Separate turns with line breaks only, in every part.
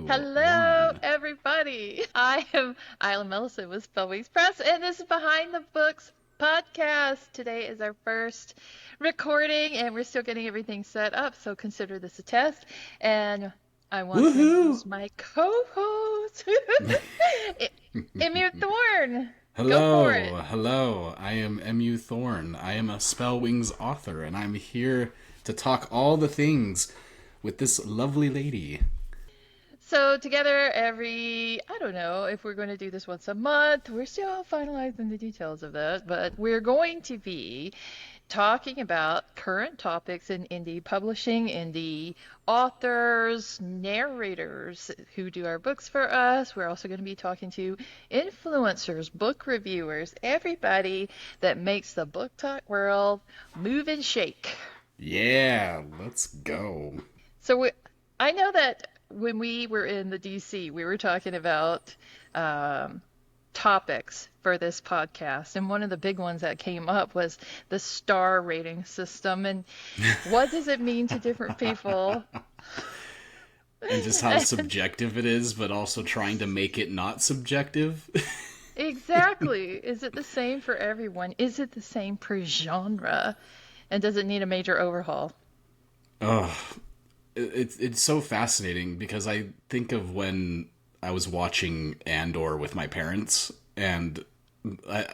Hello,
everyone.
everybody. I am Isla Melysin with Spellwings Press, and this is Behind the Books podcast. Today is our first recording, and we're still getting everything set up, so consider this a test. And I want to
Woohoo!
introduce my co-host, M.U. Thorne. Go for it.
Hello. I am M.U. Thorne. I am a Spellwings author, and I'm here to talk all the things with this lovely lady.
So together I don't know if we're going to do this once a month. We're still finalizing the details of that, but we're going to be talking about current topics in indie publishing, indie authors, narrators who do our books for us. We're also going to be talking to influencers, book reviewers, everybody that makes the book talk world move and shake.
Yeah, let's go.
So I know that when we were in the DC, we were talking about um, topics for this podcast, and one of the big ones that came up was the star rating system and what does it mean to different people?
And just how
And
subjective it is, but also trying to make it not subjective.
exactly, is it the same for everyone? Is it the same per genre? And does it need a major overhaul?
Oh, it's so fascinating because I think of when I was watching Andor with my parents, and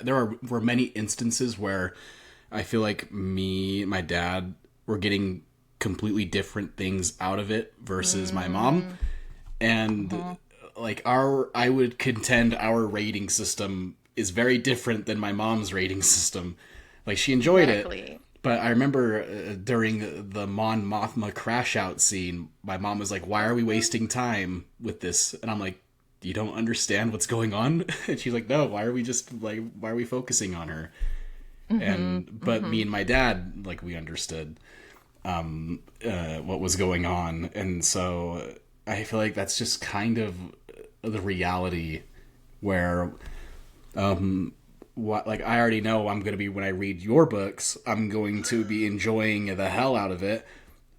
were many instances where I feel like me, my dad, were getting completely different things out of it versus my mom,
Mm,
and
mhm.
like I would contend our rating system is very different than my mom's rating system. Like she enjoyed it,
Exactly.
but I remember during the Mon Mothma crash out scene, my mom was like, "Why are we wasting time with this?" And I'm like, "You don't understand what's going on." And she's like, "No, why are we focusing on her?"
Hmm.
And but me
Hmm.
and my dad, like, we understood what was going on, and so I feel like that's just kind of the reality where what, like, I already know I'm going to be, when I read your books, I'm going to be enjoying the hell out of it.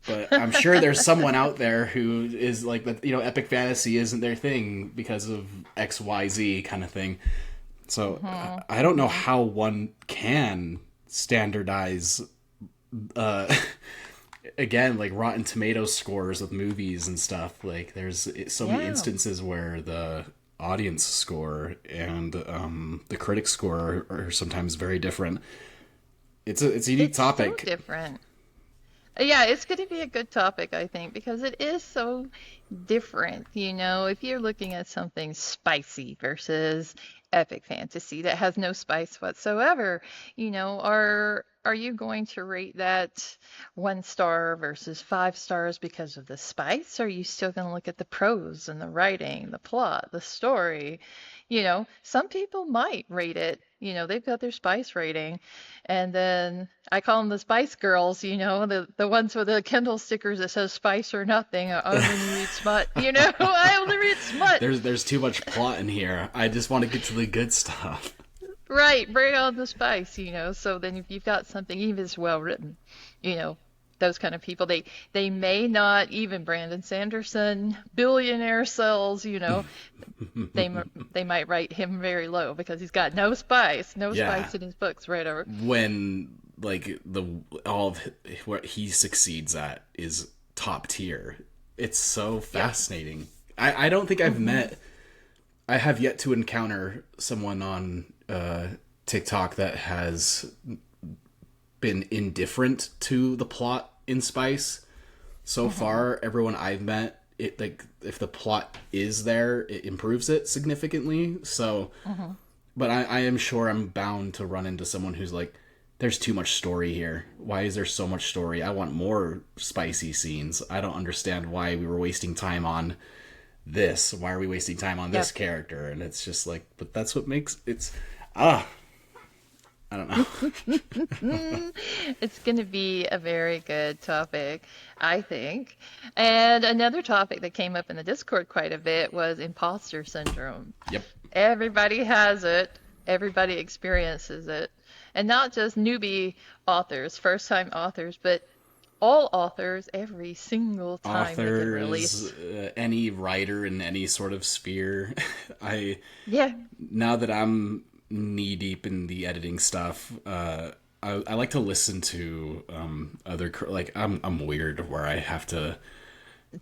But I'm sure there's someone out there who is like that, epic fantasy isn't their thing because of XYZ kind of thing. So
Hmm.
I don't know how one can standardize uh again, like, Rotten Tomatoes scores with movies and stuff. Like, there's so many
Yeah.
instances where the audience score and the critic score are sometimes very different. It's a unique
It's so
topic.
different. Yeah, it's going to be a good topic, I think, because it is so different. If you're looking at something spicy versus epic fantasy that has no spice whatsoever, are you going to rate that 1 star versus 5 stars because of the spice? Or are you still going to look at the prose and the writing, the plot, the story? Some people might rate it. They've got their spice rating, and then I call them the Spice Girls, the ones with the Kindle stickers that says spice or nothing. I only read smut, I only read smut.
There's too much plot in here. I just want to get to the good stuff.
Right, bring on the spice, So then if you've got something even as well written, you know, those kind of people, they may not even Brandon Sanderson, billionaire sells, they might write him very low because he's got no
Yeah,
spice in his books, right over.
when, like, the all of what he succeeds at is top tier. It's so
Yep.
fascinating. I don't think
Hmm.
I have yet to encounter someone on TikTok that has been indifferent to the plot in Spice. So
Hmm.
far, everyone I've met, it, like, if the plot is there, it improves it significantly. So,
Hmm.
but I am sure I'm bound to run into someone who's like, "There's too much story here. Why is there so much story? I want more spicy scenes. I don't understand why we were wasting time on this. Why are we wasting time on this
Yep.
character?" And it's just like, but that's what makes it's ah, I don't know.
It's going to be a very good topic, I think. And another topic that came up in the Discord quite a bit was imposter syndrome.
Yep.
Everybody has it, everybody experiences it. And not just newbie authors, first time authors, but all authors every single time they get
Authors,
released.
any writer in any sort of sphere. I
Yeah.
Now that I'm knee deep in the editing stuff, I like to listen to like I'm weird where I have to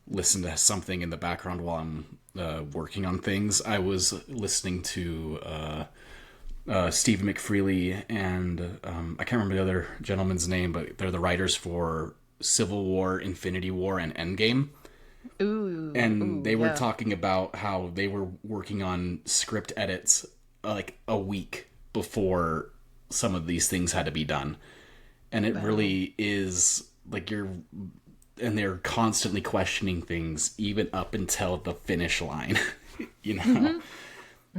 listen to something in the background while I'm working on things. I was listening to Steve McFreely and I can't remember the other gentleman's name, but they're the writers for Civil War, Infinity War, and Endgame.
Ooh,
And
ooh,
they were
yeah.
talking about how they were working on script edits like a week before some of these things had to be done. And it
Wow.
really is like and they're constantly questioning things even up until the finish line, you know?
Mm-hmm.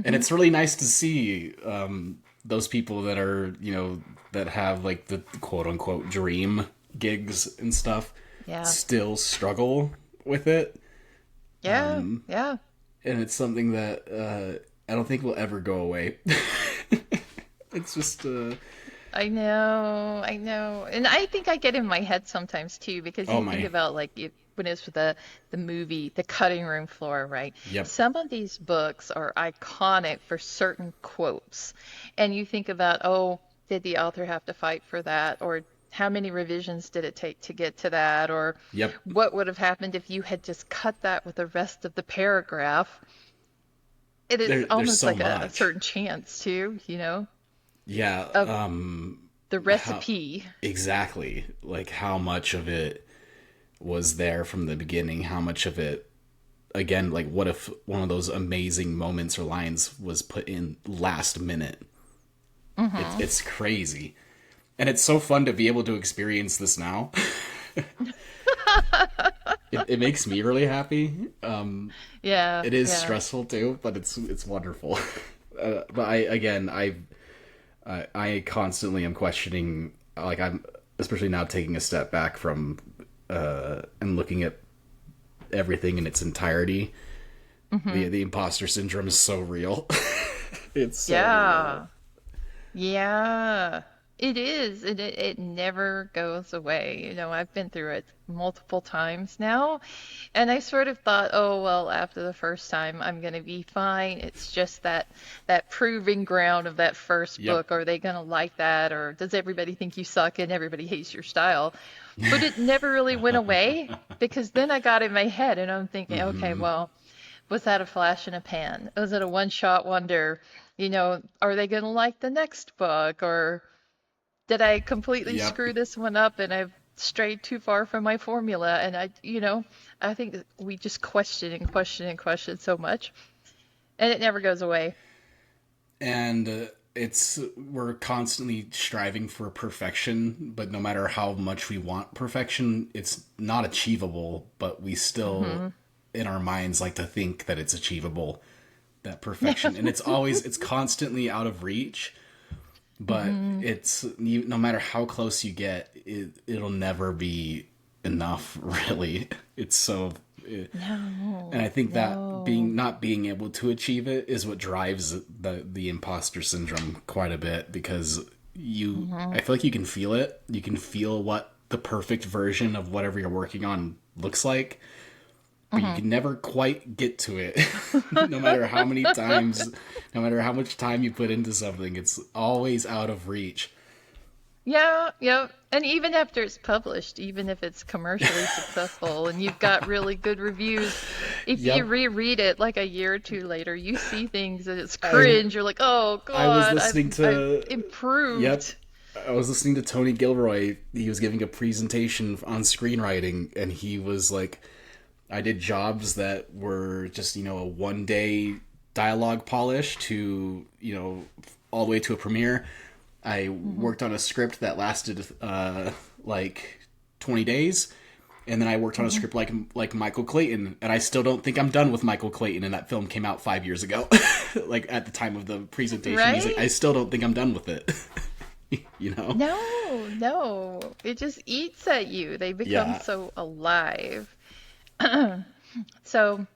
And
Mm-hmm.
it's really nice to see those people that are, that have like the quote unquote dream gigs and stuff
Yeah.
still struggle with it.
Yeah. Yeah.
And it's something that I don't think will ever go away. It's just,
I know, I know. And I think I get in my head sometimes too, because
oh
you think
my,
about like when it's the movie, the cutting room floor, right?
yep,
Some of these books are iconic for certain quotes. And you think about, oh, did the author have to fight for that? Or how many revisions did it take to get to that? Or
yep.
what would have happened if you had just cut that with the rest of the paragraph? It is
There's
almost
so
like a
much.
certain chance too,
Yeah,
of the
how
recipe.
exactly like how much of it was there from the beginning, how much of it again, like what if one of those amazing moments or lines was put in last minute?
Hmm.
It's crazy. And it's so fun to be able to experience this now. It makes me really happy.
Yeah,
It is
yeah.
stressful too, but it's wonderful. But I constantly am questioning. Like I'm especially now taking a step back from and looking at everything in its entirety.
Hmm.
The imposter syndrome is so real. It's so real.
Yeah. Yeah. It is. It never goes away. I've been through it multiple times now, and I sort of thought, oh, well, after the first time, I'm going to be fine. It's just that proving ground of that first
Yep.
book. Are they going to like that, or does everybody think you suck and everybody hates your style? But it never really went away because then I got in my head and I'm thinking, okay,
Mm-hmm.
well, was that a flash in a pan? Was it a one-shot wonder? Are they going to like the next book? Or did I completely
Yep.
screw this one up and I've strayed too far from my formula? And I think that we just question and question and question so much, and it never goes away.
And it's we're constantly striving for perfection, but no matter how much we want perfection, it's not achievable, but we still
Hmm.
in our minds like to think that it's achievable, that perfection. And it's constantly out of reach, but
Hmm.
no matter how close you get, it'll never be enough really. It's so and I
No,
think that
no.
not being able to achieve it is what drives the imposter syndrome quite a bit because
Hmm.
I feel like you can feel it. You can feel what the perfect version of whatever you're working on looks like, but you
Hmm.
can never quite get to it. No matter how many times, no matter how much time you put into something, it's always out of reach.
Yeah, yeah. And even after it's published, even if it's commercially successful and you've got really good reviews, if you
Yep.
reread it like a year or two later, you see things and it's
I
cringe. You're like, oh
I was
God, I've
listening
I've
to Yep.
improved.
I was listening to Tony Gilroy. He was giving a presentation on screenwriting, and he was like, I did jobs that were just, a 1 day dialogue polish to, all the way to a premiere. I
Hmm.
worked on a script that lasted like 20 days. And then I worked on a
Hmm.
script like Michael Clayton, and I still don't think I'm done with Michael Clayton. And that film came out 5 years ago, like at the time of the presentation. He's like, I
Right?
still don't think I'm done with it. you know?
No, no. It just eats at you. They become
Yeah.
so alive. So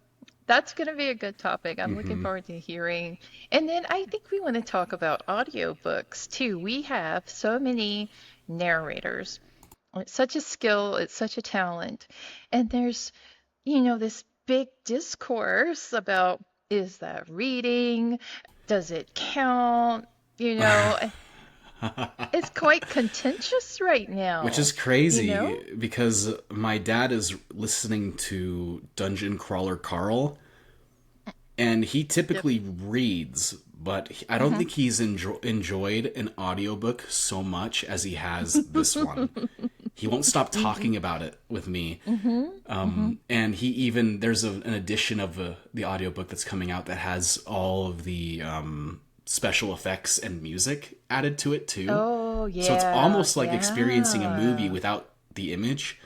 that's going to be a good topic. I'm looking
Mm-hmm.
forward to hearing. And then I think we want to talk about audiobooks too. We have so many narrators It's such a skill, it's such a talent. And there's, this big discourse about, is that reading? Does it count? You know, it's quite contentious right
Which is
now, you
crazy
know?
because my dad is listening to Dungeon Crawler Carl, and he
Yep.
typically reads, but I don't
Hmm.
think he's enjoyed an audiobook so much as he has this one. He won't stop
Hmm.
talking about it with me.
Hmm. Hmm.
And he even, there's an edition of the audiobook that's coming out that has all of the special effects and music added to it too.
Oh,
So it's
yeah,
almost like experiencing a movie
yeah.
without the image.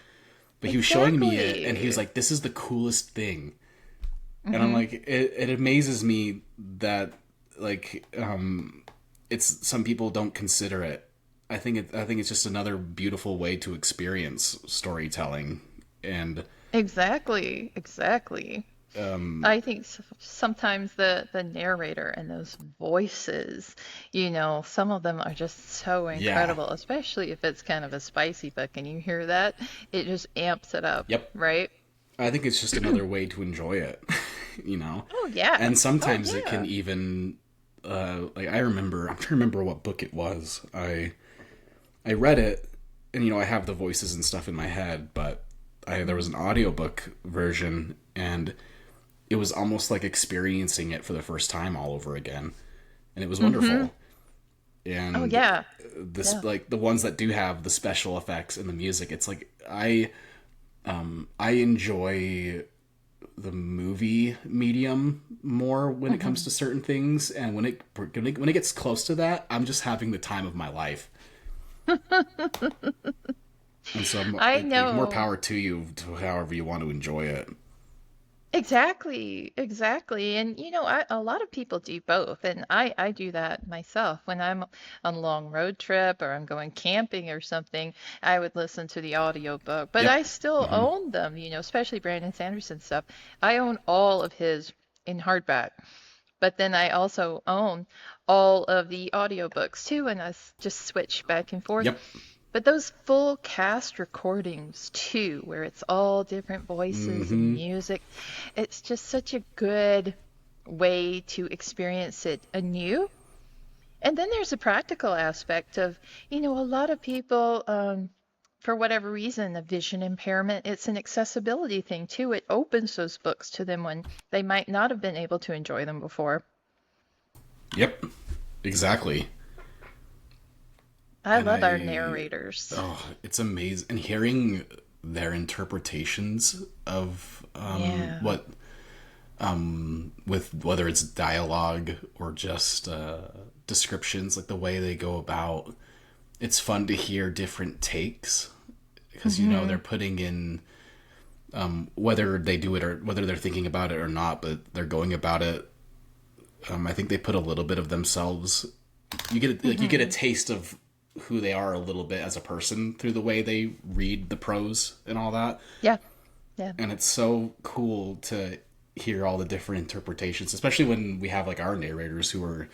But he was showing me it, and he was
Exactly.
like, "This is the coolest thing." And I'm
Hmm.
like, it amazes me that like it's some people don't consider it. I think it's just another beautiful way to experience storytelling, and
Exactly, exactly. I think sometimes the narrator and those voices, some of them are just so
yeah,
incredible, especially if it's kind of a spicy book and you hear that, it just amps it up,
yep.
right?
I think it's just another way to enjoy it, you know.
Oh yeah.
And
Oh
sometimes it can
yeah.
even like I'm trying to remember what book it was. I read it, and I have the voices and stuff in my head, but there was
Hmm.
an audiobook version, and it was almost like experiencing it for the first time all over again, and it was
Hmm.
wonderful.
Oh
And
yeah.
this,
Yeah.
like, the ones that do have the special effects and the music, it's like I enjoy the movie medium more when it comes
Hmm.
to certain things, and when it gets close to that, I'm just having the time of my life. And so
I
like, more
know.
power to you, to however you want to enjoy it.
Exactly, exactly. And a lot of people do both, and I do that myself. When I'm on a long road trip or I'm going camping or something, I would listen to the audiobook. But I
Yep.
still
Hmm.
own them, especially Brandon Sanderson stuff. I own all of his in hardback. But then I also own all of the audiobooks too, and just switch back and forth.
Yep.
But those full cast recordings too, where it's all different voices and
Hmm.
music, it's just such a good way to experience it anew. And then there's a practical aspect of, a lot of people, for whatever reason, a vision impairment, it's an accessibility thing too. It opens those books to them when they might not have been able to enjoy them before.
Yep. Exactly.
I
And
love our narrators.
it's amazing, and hearing their interpretations of
Yeah.
what with whether it's dialogue or just descriptions, like the way they go about. It's fun to hear different takes because they're
Hmm.
putting in whether they do it or whether they're thinking about it or not, but they're going about it. I think they put a little bit of themselves. You get a
Hmm.
taste of who they are a little bit as a person through the way they read the prose and all that.
Yeah. Yeah.
And it's so cool to hear all the different interpretations, especially when we have like our narrators who are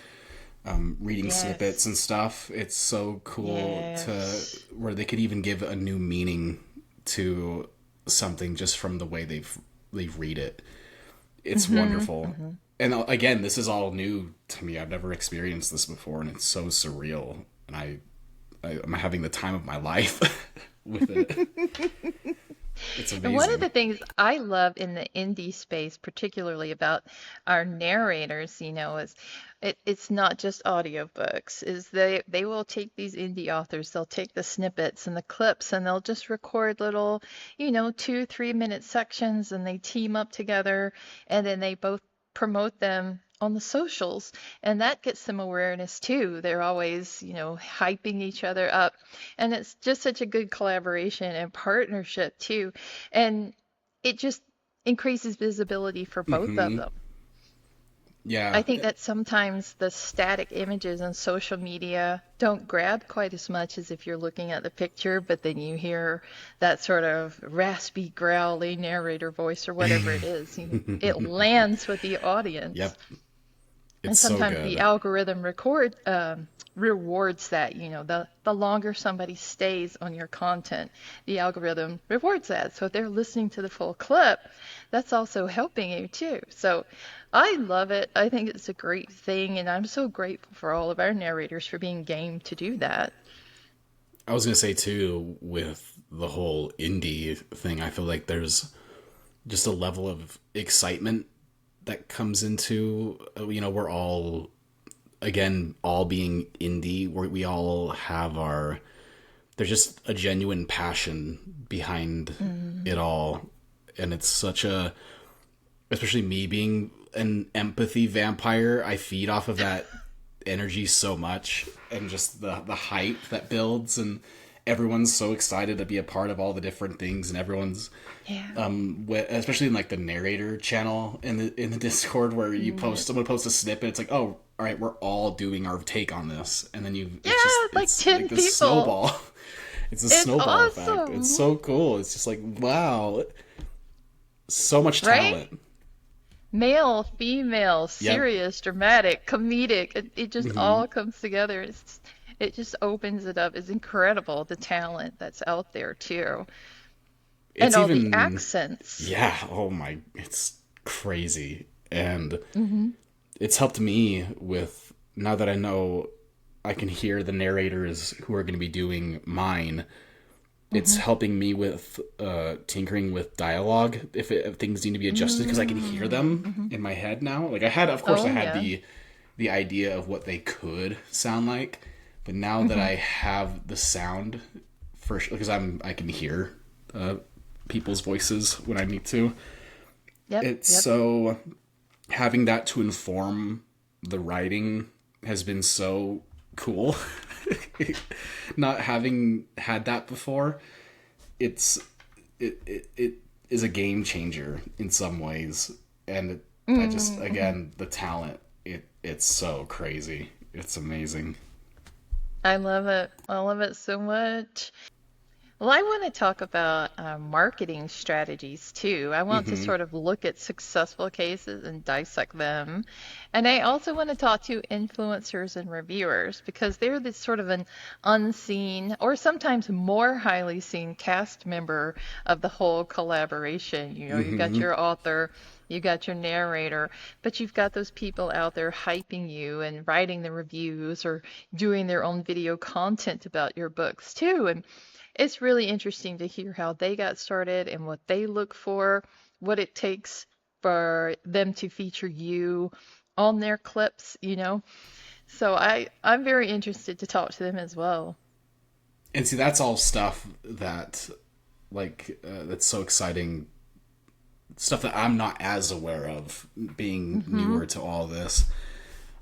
reading snippets
Yes.
and stuff. It's so cool to
Yes.
where they could even give a new meaning to something just from the way they read it. It's
Hmm.
wonderful.
Hmm.
And again, this is all new to me. I've never experienced this before, and it's so surreal. And I'm having the time of my life with it. It's
And one of
amazing.
the things I love in the indie space, particularly about our narrators, is it's not just audiobooks, is they will take these indie authors, they'll take the snippets and the clips and they'll just record little, 2, 3 minute sections and they team up together and then they both promote them on the socials and that gets them awareness too. They're always, hyping each other up. And it's just such a good collaboration and partnership too. And it just increases visibility for both of
Hmm.
them.
Yeah.
I think that sometimes the static images on social media don't grab quite as much as if you're looking at the picture, but then you hear that sort of raspy, growly narrator voice or whatever it is. It lands with the audience.
Yep.
And
It's so
sometimes the
good.
algorithm rewards that. The longer somebody stays on your content, the algorithm rewards that. So if they're listening to the full clip, that's also helping you too. So I love it. I think it's a great thing, and I'm so grateful for all of our narrators for being game to do that.
I was gonna say too, with the whole indie thing, I feel like there's just a level of excitement that comes into, we're all, again, all being indie, where we all have our, there's just a genuine passion behind it
Mm,
all. And it's such a, especially me being an empathy vampire, I feed off of that energy so much, and just the hype that builds, and everyone's so excited to be a part of all the different things, and everyone's
yeah.
especially in like the narrator channel in the Discord, where you
Yeah.
post, someone posts a snippet, it's like, oh, all right, we're all doing our take on this, and then it's just,
Yeah, like
it's
10
like this
people.
snowball. It's a
It's
snowball effect. It's
awesome,
so cool. It's just like, wow, so much
right?
talent.
Male, female,
Yep.
serious, dramatic, comedic. It just
Hmm.
all comes together. It just opens it up. It's incredible the talent that's out there too. And
It's
all the
even,
accents.
yeah, oh my, it's crazy. And
Hmm.
it's helped me with, now that I know I can hear the narrators who are going to be doing mine, it's
Hmm.
helping me with tinkering with dialogue if things need to be adjusted, because I can hear them
Hmm.
in my head now. Like, I had, of course, I
Oh
had
yeah.
the idea of what they could sound like, but now that
Hmm.
I have the sound for, because I can hear uh, people's voices when I need to.
Yep,
It's
yep.
so, having that to inform the writing has been so cool. Not having had that before, it's it is a game changer in some ways, and I just,
Hmm.
again, the talent, it's so crazy. It's amazing.
I love it. I love it so much. Well, I want to talk about marketing strategies too. I want to
Hmm.
sort of look at successful cases and dissect them. And I also want to talk to influencers and reviewers because they're this sort of an unseen or sometimes more highly seen cast member of the whole collaboration. You got
Hmm.
your author, you got your narrator, but you've got those people out there hyping you and writing the reviews or doing their own video content about your books too. And it's really interesting to hear how they got started and what they look for, what it takes for them to feature you on their clips. So I'm very interested to talk to them as well.
And see, that's all stuff that, like, that's so exciting, stuff that I'm not as aware of, being
Hmm.
newer to all this.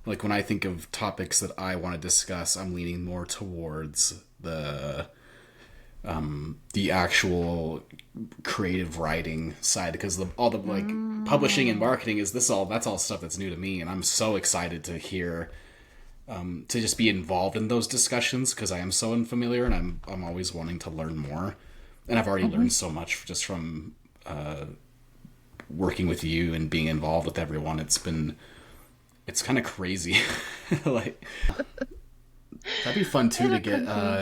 Like, when I think of topics that I want to discuss, I'm leaning more towards the actual creative writing side, because all the, like, publishing and
Mm.
marketing is this all that's all stuff that's new to me, and I'm so excited to hear, to just be involved in those discussions, because I am so unfamiliar, and I'm always wanting to learn more, and I've already
Hmm.
learned so much just from working with you and being involved with everyone. It's kind of crazy. Like, that'd be fun too,
It'll come to you.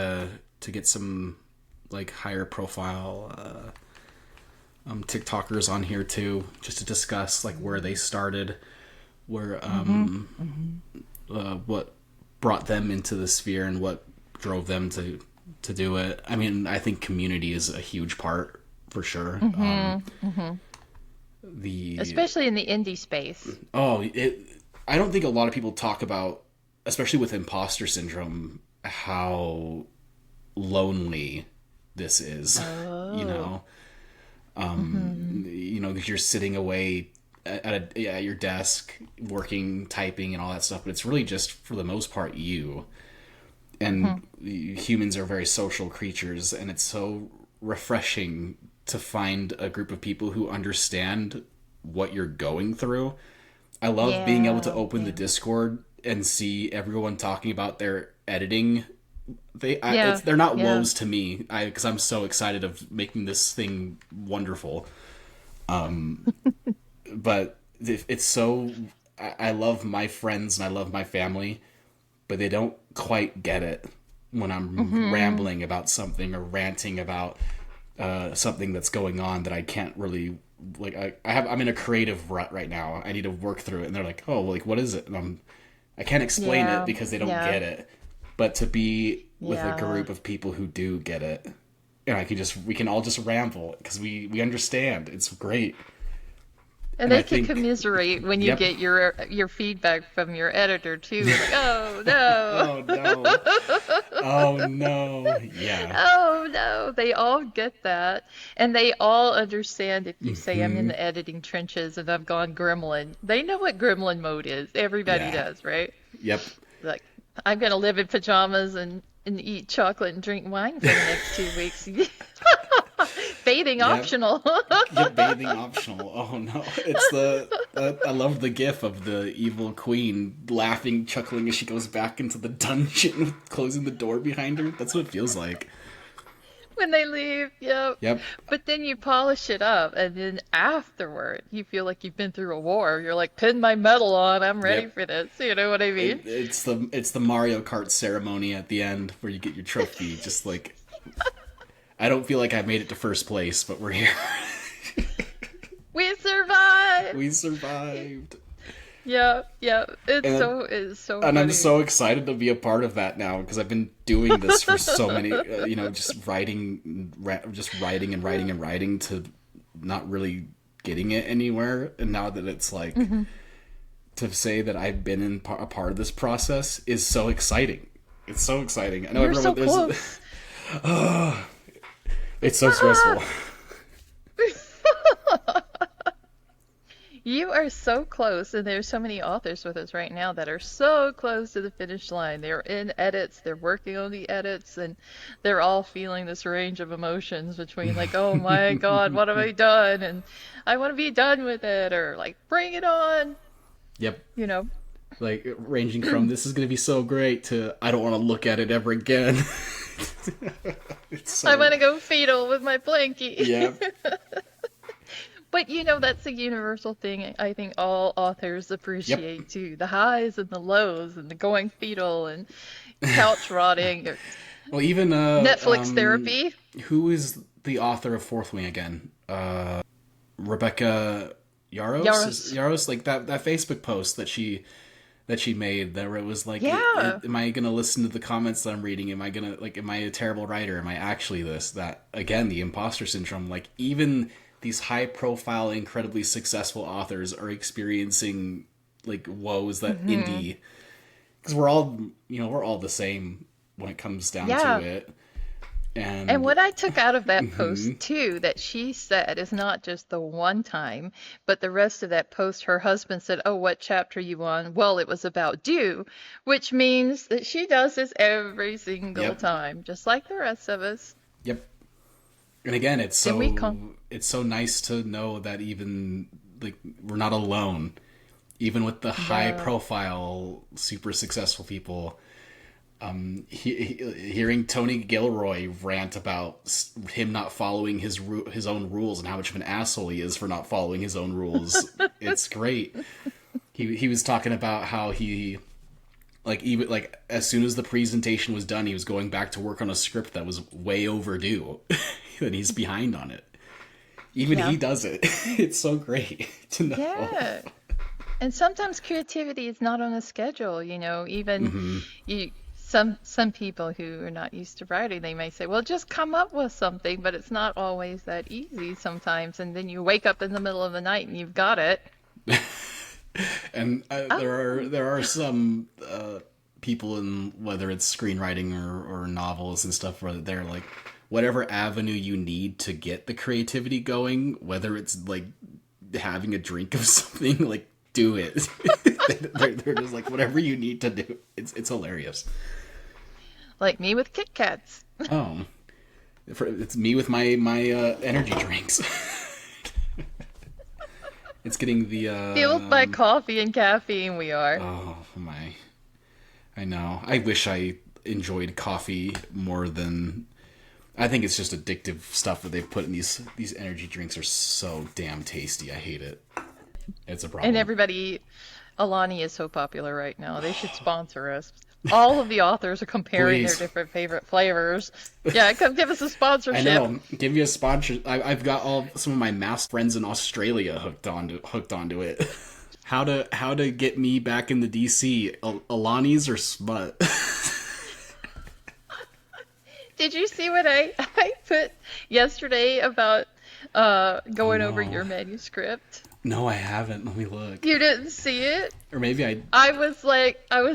to get some, like, higher profile TikTokers on here too, just to discuss, like, where they started, where
Hmm. Hmm.
what brought them into the sphere, and what drove them to do it. I mean, I think community is a huge part for sure.
Hmm. Hmm.
The
Especially in the indie space.
Oh, I don't think a lot of people talk about, especially with imposter syndrome, how lonely this is. You
Oh.
know,
Hmm.
because you're sitting away at your desk, working, typing, and all that stuff, but it's really just, for the most part, you.
Hmm.
And humans are very social creatures, and it's so refreshing to find a group of people who understand what you're going through. I love being able to
Yeah,
open the
yeah.
Discord and see everyone talking about their editing.
Yeah,
They're not
yeah.
woes to me, because I'm so excited of making this thing wonderful. But it's so, I love my friends and I love my family, but they don't quite get it when I'm
Hmm.
rambling about something or ranting about something that's going on that I can't really like. I'm in a creative rut right now. I need to work through it, and they're like, "Oh, well, like what is it?" And I can't explain it
Yeah.
because they don't
Yeah.
get it. But to be with a
Yeah.
group of people who do get it, and we can all just ramble because we understand. It's great,
And
and I
they can
think,
commiserate when you
yep.
get your feedback from your editor too. It's like, oh no.
Oh no. Oh no. Yeah.
Oh no, they all get that. And they all understand if you say I'm in
Hmm.
the editing trenches and I've gone gremlin. They know what gremlin mode is. Everybody
Yeah.
does, right?
Yep.
Like, I'm gonna live in pajamas and eat chocolate and drink wine for the next 2 weeks. Bathing
Yep.
optional.
Yep. Bathing optional. Oh no. It's the I love the gif of the evil queen laughing, chuckling as she goes back into the dungeon, closing the door behind her. That's what it feels like.
When they leave, yep.
Yep.
But then you polish it up, and then afterward, you feel like you've been through a war. You're like, pin my medal on, I'm ready
Yep.
for this. You know what I mean?
It's the Mario Kart ceremony at the end where you get your trophy. Just like I don't feel like I made it to first place, but we're here.
We survived.
We survived.
Yeah, yeah.
And
It's so
and I'm
funny.
so excited to be a part of that now because I've been doing this for so many, just writing and writing and writing to not really getting it anywhere. And now that it's like
Hmm.
to say that I've been a part of this process is so exciting. It's so exciting. I know
You're
everyone
so
there's
close.
it's so stressful.
You are so close, and there's so many authors with us right now that are so close to the finish line. They're in edits, they're working on the edits, and they're all feeling this range of emotions between like, oh my God, what have I done? And I want to be done with it, or like, bring it on,
Yep.
you know.
Like ranging from this is going to be so great to I don't want to look at it ever again. It's
I
so
want to go fetal with my blankie.
yeah.
But that's a universal thing I think all authors
Yep.
appreciate too. The highs and the lows and the going fetal and couch rotting or
Well, even
Netflix therapy.
who is the author of Fourth Wing again? Rebecca Yaros
Yaros.
Yaros like that Facebook post that she made that where it was like
Yeah.
am I gonna listen to the comments that I'm reading, am I a terrible writer, am I actually this that again the imposter syndrome, like even these high profile incredibly successful authors are experiencing like woes that
Hmm.
indie because we're all the same when it comes down to
Yeah.
it
And
and
what I took out of that
mhm,
post too, that she said is not just the one time, but the rest of that post, her husband said, oh, what chapter you on? Well, it was about Dew, which means that she does this every single
yep,
time, just like the rest of us.
yep. And again,
And we come.
it's so nice to know that even like we're not alone. Even with the high
Yeah.
profile, super successful people, hearing Tony Gilroy rant about him not following his own rules and how much of an asshole he is for not following his own rules, it's great. He was talking about how he like even like as soon as the presentation was done, he was going back to work on a script that was way overdue, and he's behind on it. Even
Yeah.
he does it. It's so great to know.
Yeah. And sometimes creativity is not on a schedule, even
Hmm.
some people who are not used to writing, they may say, well, just come up with something, but it's not always that easy sometimes. And then you wake up in the middle of the night and you've got it.
And
Oh,
there are some people in whether it's screenwriting or novels and stuff where they're like whatever avenue you need to get the creativity going, whether it's like having a drink of something, like do it. They're just like whatever you need to do. It's hilarious.
like me with Kit Kats.
Oh, it's me with my energy drinks. It's getting the
Fueled by coffee and caffeine, we are.
oh my, I know. I wish I enjoyed coffee more than. I think it's just addictive stuff that they put in these energy drinks are so damn tasty. I hate it. It's a
And
problem.
everybody Alani is so popular right now. They should sponsor us. All of the authors are comparing their
Please.
different favorite flavors. Yeah, come give us a
I
sponsorship.
know. Give me a sponsor. I've got all some of my mass friends in Australia hooked onto it. How to get me back in the DC? Alani's or Smut?
Did you see what I put yesterday about
Oh
going over
no,
your manuscript?
no, I haven't. Let me look.
You didn't see it?
Or maybe I
I was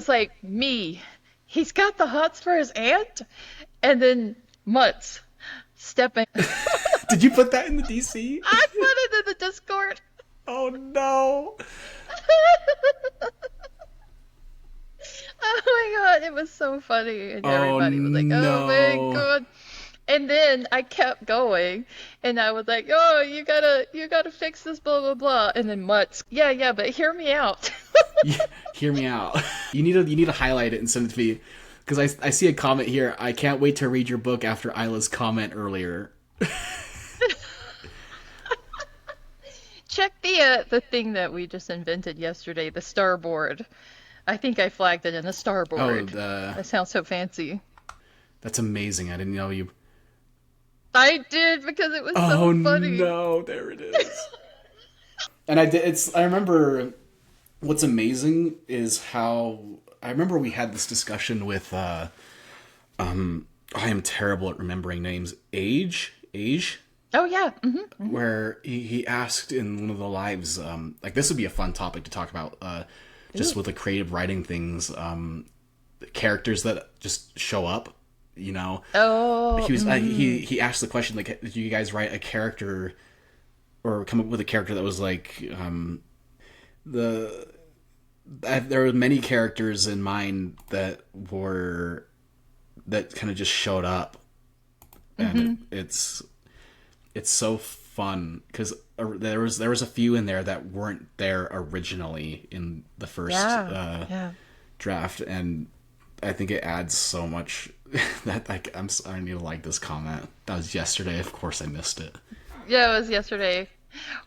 like, me. He's got the hots for his aunt, and then Mutz stepping.
did. You put that in the DC?
I put it in the Discord.
Oh no.
Oh my god, it was so funny, and
Oh
everybody was like, "Oh my
no.
god!" And then I kept going, and I was like, "Oh, you gotta fix this, blah blah blah." And then Mutz, yeah, yeah, but hear me out.
Hear me out. You need to highlight it and send it to me because I see a comment here. I can't wait to read your book after Isla's comment earlier.
Check the thing that we just invented yesterday, the starboard. I think I flagged it in the
Oh,
starboard. That sounds so fancy.
that's amazing. I didn't know you.
I did because it was so
Oh
funny.
no, there it is. And I did. I remember. What's amazing is how I remember we had this discussion with. I am terrible at remembering names. Age.
Oh yeah.
Where he asked in one of the lives, like this would be a fun topic to talk about, just
Ooh.
with the creative writing things, characters that just show up, you know.
Oh.
He was he asked the question like, do you guys write a character or come up with a character that was like the there were many characters in mind that kind of just showed up, and it's so fun because there was a few in there that weren't there originally in the first
Yeah. Yeah.
draft, and I think it adds so much that like I need to like this comment. That was yesterday. Of course, I missed it.
Yeah, it was yesterday.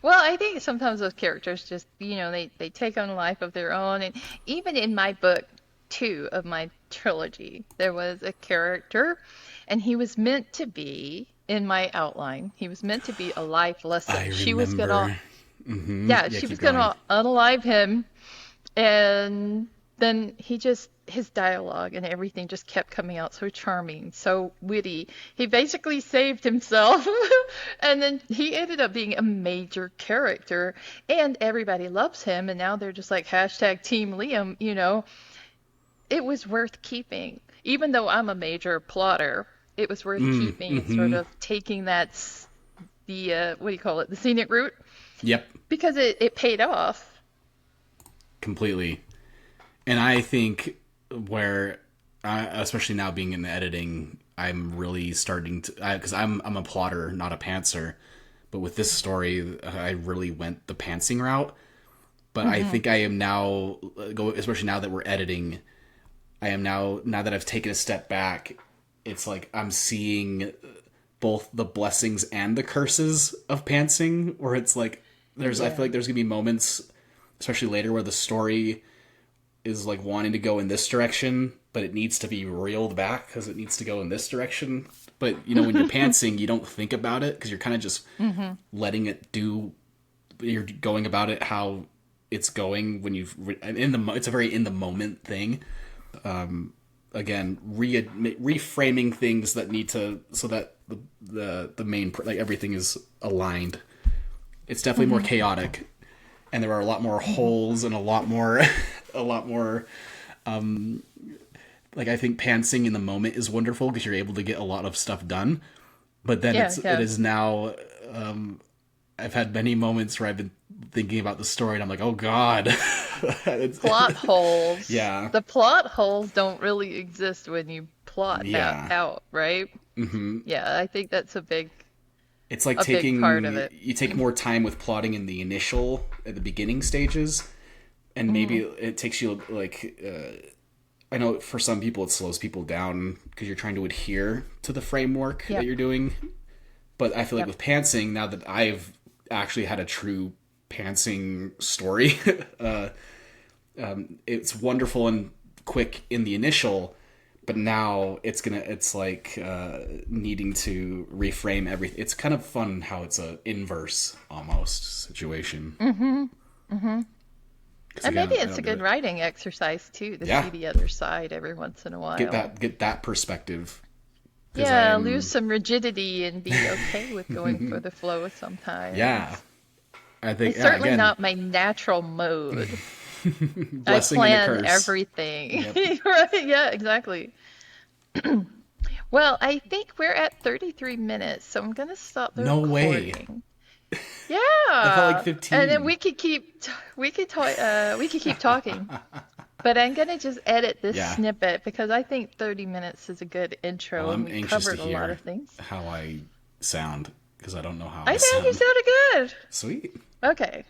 Well, I think sometimes those characters just, they take on a life of their own. And even in my book, two of my trilogy, there was a character, and he was meant to be in my outline. He was meant to be a life
I
lesson.
remember.
Yeah,
Yeah,
she
keep
was
going.
gonna unalive him, and then his dialogue and everything just kept coming out so charming, so witty. He basically saved himself, and then he ended up being a major character, and everybody loves him, and now they're just like hashtag Team Liam. It was worth keeping. Even though I'm a major plotter, it was worth keeping and sort of taking the what do you call it, the scenic route,
Yep,
because it paid off.
completely. And I think where, especially now being in editing, I'm really starting to because I'm a plotter, not a pantser. But with this story, I really went the pantsing route. But I think I am now especially now that we're editing. I am now that I've taken a step back. It's like I'm seeing both the blessings and the curses of pantsing, where it's like I feel
Yeah.
like there's gonna be moments, especially later, where the story is like wanting to go in this direction, but it needs to be reeled back because it needs to go in this direction. But when you're pantsing, you don't think about it because you're kind of just letting it do. You're going about it how it's going when you've it's a very in the moment thing. Again, reframing things that need to so that the main like everything is aligned. It's definitely more chaotic, and there are a lot more holes and a lot more a lot more like I think pantsing in the moment is wonderful because you're able to get a lot of stuff done. But then
Yeah,
it
yeah.
is now I've had many moments where I've been thinking about the story and I'm like, oh god. It's,
Plot holes.
yeah.
The plot holes don't really exist when you plot that
Yeah.
out, right? Yeah, I think that's
It's like
a big part of
taking
it.
you take more time with plotting in the initial at the beginning stages, and maybe it takes you like I know for some people it slows people down because you're trying to adhere to the framework that
Yep.
you're doing. But I feel like
Yep.
with pantsing, now that I've actually had a true pantsing story, it's wonderful and quick in the initial, but now it's like needing to reframe everything. It's kind of fun how it's a inverse almost situation. Because
And maybe
again, I
it's
don't
a
do
good
it.
writing exercise too to
Yeah,
see the other side every once in a while.
get that perspective. Because
Yeah, lose
I'm
some rigidity and be okay with going for the flow
yeah,
sometimes.
I think
It's
yeah
certainly
again
not my natural mode. I
blessing and a
plan
curse.
everything.
Yep.
Right? Yeah, exactly. Well, I think we're at 33 minutes, so I'm gonna stop the
No way.
recording.
That felt like
Yeah, and then
15.
we could keep talking. But I'm gonna just edit this
Yeah.
snippet because I think 30 minutes is a good
Well,
intro and
I'm
we
anxious to
covered a lot
hear
of things.
how I sound because I don't know how
I
I
think you
sound.
sounded good.
Sweet.
Okay.